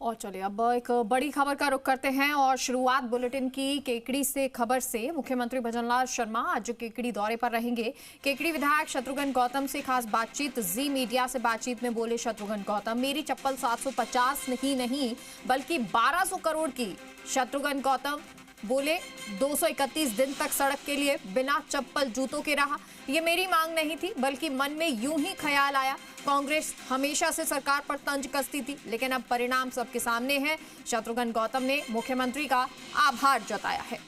और चलिए अब एक बड़ी खबर का रुख करते हैं और शुरुआत बुलेटिन की केकड़ी से खबर से। मुख्यमंत्री भजनलाल शर्मा आज केकड़ी दौरे पर रहेंगे। केकड़ी विधायक शत्रुघ्न गौतम से खास बातचीत। जी मीडिया से बातचीत में बोले शत्रुघ्न गौतम, मेरी चप्पल 750 ही नहीं बल्कि 1200 करोड़ की। शत्रुघ्न गौतम बोले 231 दिन तक सड़क के लिए बिना चप्पल जूतों के रहा। ये मेरी मांग नहीं थी बल्कि मन में यूं ही ख्याल आया। कांग्रेस हमेशा से सरकार पर तंज कसती थी लेकिन अब परिणाम सबके सामने है। शत्रुघ्न गौतम ने मुख्यमंत्री का आभार जताया है।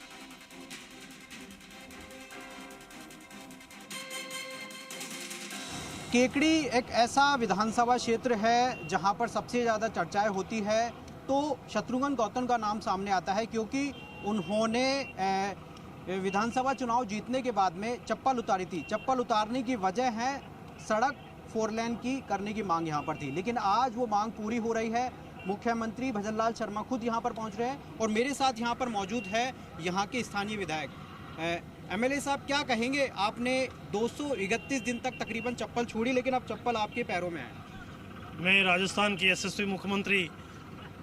केकड़ी एक ऐसा विधानसभा क्षेत्र है जहां पर सबसे ज़्यादा चर्चाएं होती है तो शत्रुघ्न गौतम का नाम सामने आता है, क्योंकि उन्होंने विधानसभा चुनाव जीतने के बाद में चप्पल उतारी थी। चप्पल उतारने की वजह है सड़क 4 लेन की करने की मांग यहाँ पर थी, लेकिन आज वो मांग पूरी हो रही है। मुख्यमंत्री भजनलाल शर्मा खुद यहाँ पर पहुँच रहे हैं और मेरे साथ यहाँ पर मौजूद है यहाँ के स्थानीय विधायक एमएलए साहब। क्या कहेंगे, आपने 231 दिन तक तकरीबन चप्पल छोड़ी लेकिन अब चप्पल आपके पैरों में है। मैं राजस्थान के यशस्वी मुख्यमंत्री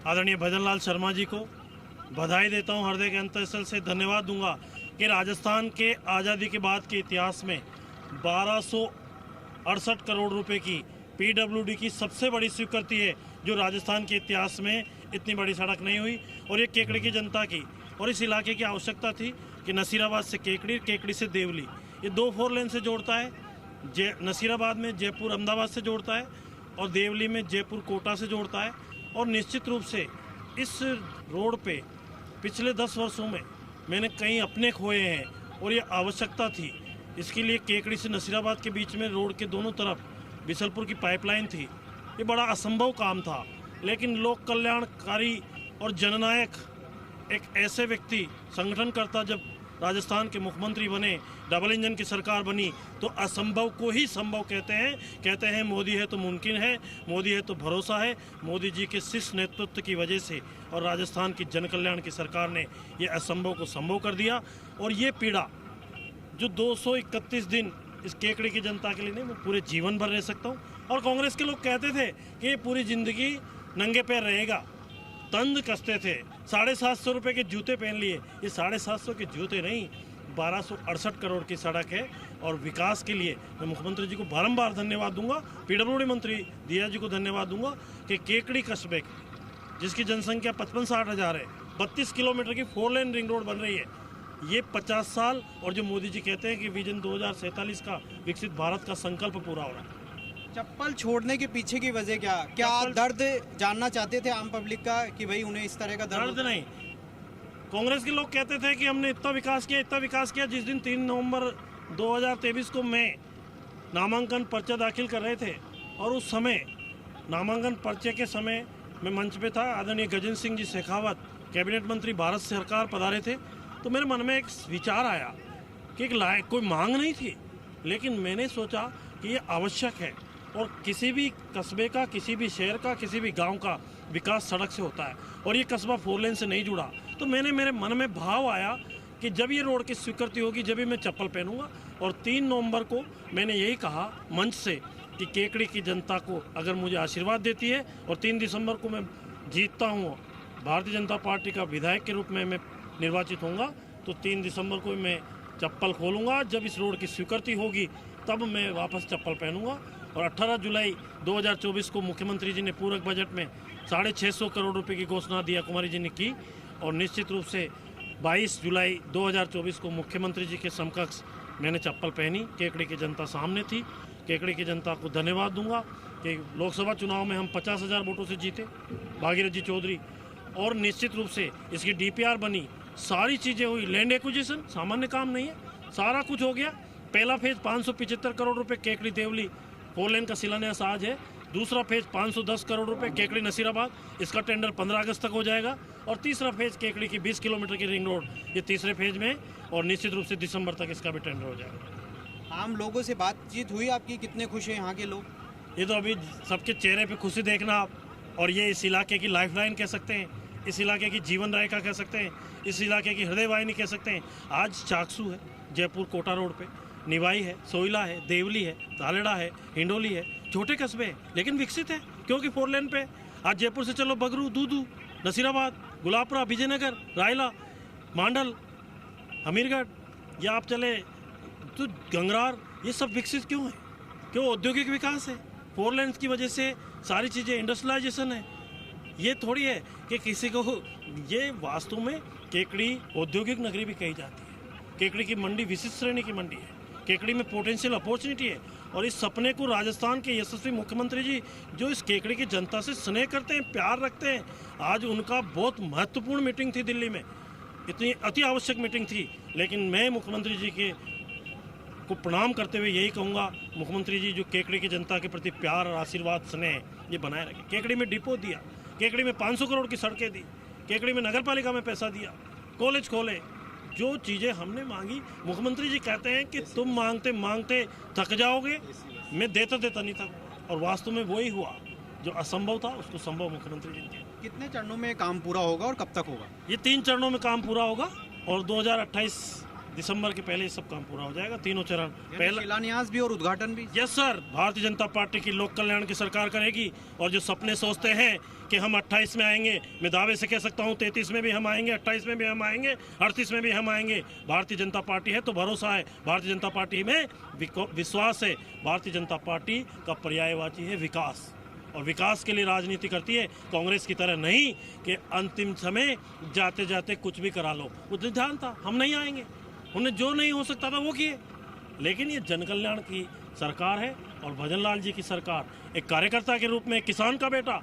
आदरणीय भजनलाल शर्मा जी को बधाई देता हूं, हृदय के अंतःस्थल से धन्यवाद दूंगा कि राजस्थान के आज़ादी के बाद के इतिहास में 1268 करोड़ रुपए की पीडब्ल्यूडी की सबसे बड़ी स्वीकृति है, जो राजस्थान के इतिहास में इतनी बड़ी सड़क नहीं हुई। और ये केकड़ी की जनता की और इस इलाके की आवश्यकता थी कि नसीराबाद से केकड़ी, केकड़ी से देवली, ये 2 4 लेन से जोड़ता है। नसीराबाद में जयपुर अहमदाबाद से जोड़ता है और देवली में जयपुर कोटा से जोड़ता है। और निश्चित रूप से इस रोड पे पिछले 10 वर्षों में मैंने कई अपने खोए हैं और ये आवश्यकता थी। इसके लिए केकड़ी से नसीराबाद के बीच में रोड के दोनों तरफ बिसलपुर की पाइपलाइन थी। ये बड़ा असंभव काम था, लेकिन लोक कल्याणकारी और जननायक एक ऐसे व्यक्ति, संगठनकर्ता जब राजस्थान के मुख्यमंत्री बने, डबल इंजन की सरकार बनी, तो असंभव को ही संभव कहते हैं मोदी है तो मुमकिन है, मोदी है तो भरोसा है। मोदी जी के शिष्ट नेतृत्व की वजह से और राजस्थान की जन कल्याण की सरकार ने ये असंभव को संभव कर दिया। और ये पीड़ा जो 231 दिन इस केकड़ी की जनता के लिए नहीं, मैं पूरे जीवन भर रह सकता हूँ। और कांग्रेस के लोग कहते थे कि ये पूरी जिंदगी नंगे पैर रहेगा, तंज कसते थे, 750 रुपये के जूते पहन लिए। ये 750 के जूते नहीं, 1268 करोड़ की सड़क है। और विकास के लिए मैं मुख्यमंत्री जी को बारंबार धन्यवाद दूंगा, पीडब्ल्यूडी मंत्री दिया जी को धन्यवाद दूंगा कि केकड़ी कस्बे जिसकी जनसंख्या 55-60 हज़ार है, 32 किलोमीटर की 4 लेन रिंग रोड बन रही है। ये 50 साल और जो मोदी जी कहते हैं कि विजन 2047 का विकसित भारत का संकल्प पूरा हो रहा है। चप्पल छोड़ने के पीछे की वजह क्या दर्द जानना चाहते थे आम पब्लिक का कि भाई उन्हें इस तरह का दर्द नहीं। कांग्रेस के लोग कहते थे कि हमने इतना विकास किया। जिस दिन 3 नवंबर 2023 को मैं नामांकन पर्चा दाखिल कर रहे थे और उस समय नामांकन पर्चे के समय मैं मंच पे था, आदरणीय गजेंद्र सिंह जी शेखावत कैबिनेट मंत्री भारत सरकार पधारे थे, तो मेरे मन में एक विचार आया कि कोई मांग नहीं थी, लेकिन मैंने सोचा कि ये आवश्यक है। और किसी भी कस्बे का, किसी भी शहर का, किसी भी गांव का विकास सड़क से होता है और ये कस्बा 4 लेन से नहीं जुड़ा। तो मेरे मन में भाव आया कि जब ये रोड की स्वीकृति होगी जब ही मैं चप्पल पहनूंगा। और 3 नवंबर को मैंने यही कहा मंच से कि केकड़ी की जनता को अगर मुझे आशीर्वाद देती है और 3 दिसंबर को मैं जीतता हूँ, भारतीय जनता पार्टी का विधायक के रूप में मैं निर्वाचित होऊंगा, तो 3 दिसंबर को मैं चप्पल खोलूँगा। जब इस रोड की स्वीकृति होगी तब मैं वापस चप्पल पहनूंगा। और 18 जुलाई 2024 को मुख्यमंत्री जी ने पूरक बजट में 650 करोड़ रुपए की घोषणा दिया कुमारी जी ने की। और निश्चित रूप से 22 जुलाई 2024 को मुख्यमंत्री जी के समकक्ष मैंने चप्पल पहनी। केकड़ी की जनता सामने थी। केकड़ी की जनता को धन्यवाद दूंगा कि लोकसभा चुनाव में हम 50,000 वोटों से जीते, भागीरथ जी चौधरी। और निश्चित रूप से इसकी DPR बनी, सारी चीज़ें हुई। लैंड एक्विजिशन सामान्य काम नहीं है, सारा कुछ हो गया। पहला फेज 575 करोड़ रुपए केकड़ी देवली 4 लेन का शिलान्यास आज है। दूसरा फेज 510 करोड़ रुपए केकड़ी नसीराबाद, इसका टेंडर 15 अगस्त तक हो जाएगा। और तीसरा फेज केकड़ी की 20 किलोमीटर की रिंग रोड, ये तीसरे फेज में, और निश्चित रूप से दिसंबर तक इसका भी टेंडर हो जाएगा। आम लोगों से बातचीत हुई आपकी, कितने खुश हैं यहाँ के लोग? ये तो अभी सबके चेहरे पे खुशी देखना आप, और ये इस इलाके की लाइफलाइन कह सकते हैं, इस इलाके की जीवन रेखा कह सकते हैं, इस इलाके की हृदय वाहिनी कह सकते हैं। आज चाकसू है जयपुर कोटा रोड पे, निवाई है, सोइला है, देवली है, धालेड़ा है, हिंडोली है, छोटे कस्बे हैं लेकिन विकसित है क्योंकि 4 लेन पे। आज जयपुर से चलो बगरू, दूदू, नसीराबाद, गुलाबपुरा, विजयनगर, रायला, मांडल, हमीरगढ़, या आप चले तो गंगरार, ये सब विकसित क्यों है? क्यों? औद्योगिक विकास है। 4 लेन्स की वजह से सारी चीज़ें इंडस्ट्रियलाइजेशन है। ये थोड़ी है कि किसी को, ये वास्तव में केकड़ी औद्योगिक नगरी भी कही जाती है। केकड़ी की मंडी विशिष्ट श्रेणी की मंडी है। केकड़ी में पोटेंशियल अपॉर्चुनिटी है और इस सपने को राजस्थान के यशस्वी मुख्यमंत्री जी जो इस केकड़ी की जनता से स्नेह करते हैं, प्यार रखते हैं, आज उनका बहुत महत्वपूर्ण मीटिंग थी दिल्ली में, इतनी अति आवश्यक मीटिंग थी। लेकिन मैं मुख्यमंत्री जी के को प्रणाम करते हुए यही कहूँगा, मुख्यमंत्री जी जो केकड़ी की जनता के प्रति प्यार और आशीर्वाद स्नेह ये बनाए रखें। केकड़ी में डिपो दिया, केकड़ी में 500 करोड़ की सड़कें दी, केकड़ी में नगर पालिका में पैसा दिया, कॉलेज खोले, जो चीज़ें हमने मांगी। मुख्यमंत्री जी कहते हैं कि तुम मांगते मांगते थक जाओगे, मैं देता देता नहीं थक, और वास्तव में वही हुआ। जो असंभव था उसको संभव मुख्यमंत्री जी ने किया। कितने चरणों में काम पूरा होगा और कब तक होगा? ये 3 चरणों में काम पूरा होगा और 2028 दिसंबर के पहले सब काम पूरा हो जाएगा। तीनों चरण, पहला शिलान्यास भी और उद्घाटन भी। Yes sir, Bharatiya Janata party की लोक कल्याण की सरकार करेगी। और जो सपने सोचते हैं कि हम 28 में आएंगे, मैं दावे से कह सकता हूं 33 में भी हम आएंगे, 28 में भी हम आएंगे, 38 में भी हम आएंगे। भारतीय जनता पार्टी है तो भरोसा है, भारतीय जनता पार्टी में विश्वास है। भारतीय जनता पार्टी का पर्यायवाची है विकास, और विकास के लिए राजनीति करती है। कांग्रेस की तरह नहीं कि अंतिम समय जाते जाते कुछ भी करा लो। वो ध्यान था, हम नहीं आएंगे, उन्हें जो नहीं हो सकता था वो किए। लेकिन ये जन कल्याण की सरकार है और भजन लाल जी की सरकार, एक कार्यकर्ता के रूप में, एक किसान का बेटा,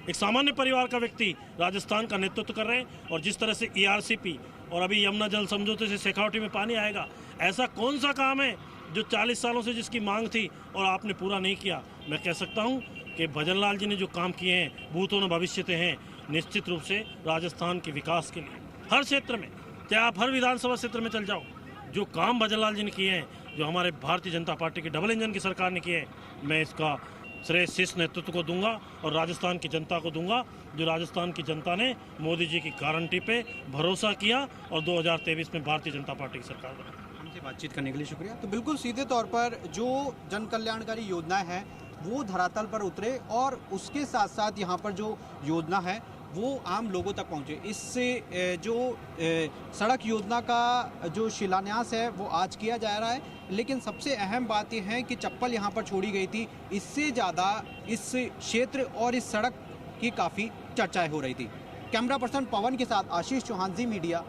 एक सामान्य परिवार का व्यक्ति राजस्थान का नेतृत्व कर रहे हैं। और जिस तरह से ERCP और अभी यमुना जल समझौते से शेखावटी में पानी आएगा, ऐसा कौन सा काम है जो 40 सालों से जिसकी मांग थी और आपने पूरा नहीं किया? मैं कह सकता हूँ कि भजन लाल जी ने जो काम किए हैं, भूतों न भविष्यते हैं, निश्चित रूप से राजस्थान के विकास के लिए हर क्षेत्र में, चाहे आप हर विधानसभा क्षेत्र में चल जाओ, जो काम भजन लाल जी ने किए हैं, जो हमारे भारतीय जनता पार्टी की डबल इंजन की सरकार ने किए हैं, मैं इसका श्रेय शीर्ष नेतृत्व को दूंगा और राजस्थान की जनता को दूंगा। जो राजस्थान की जनता ने मोदी जी की गारंटी पे भरोसा किया और 2023 में भारतीय जनता पार्टी की सरकार बनी। हमसे बातचीत करने के लिए शुक्रिया। तो बिल्कुल सीधे तौर पर जो जन कल्याणकारी योजना है वो धरातल पर उतरे और उसके साथ साथ यहाँ पर जो योजना है वो आम लोगों तक पहुँचे। इससे जो सड़क योजना का जो शिलान्यास है वो आज किया जा रहा है, लेकिन सबसे अहम बात यह है कि चप्पल यहाँ पर छोड़ी गई थी, इससे ज़्यादा इस क्षेत्र और इस सड़क की काफ़ी चर्चाएं हो रही थी। कैमरा पर्सन पवन के साथ आशीष चौहान, जी मीडिया।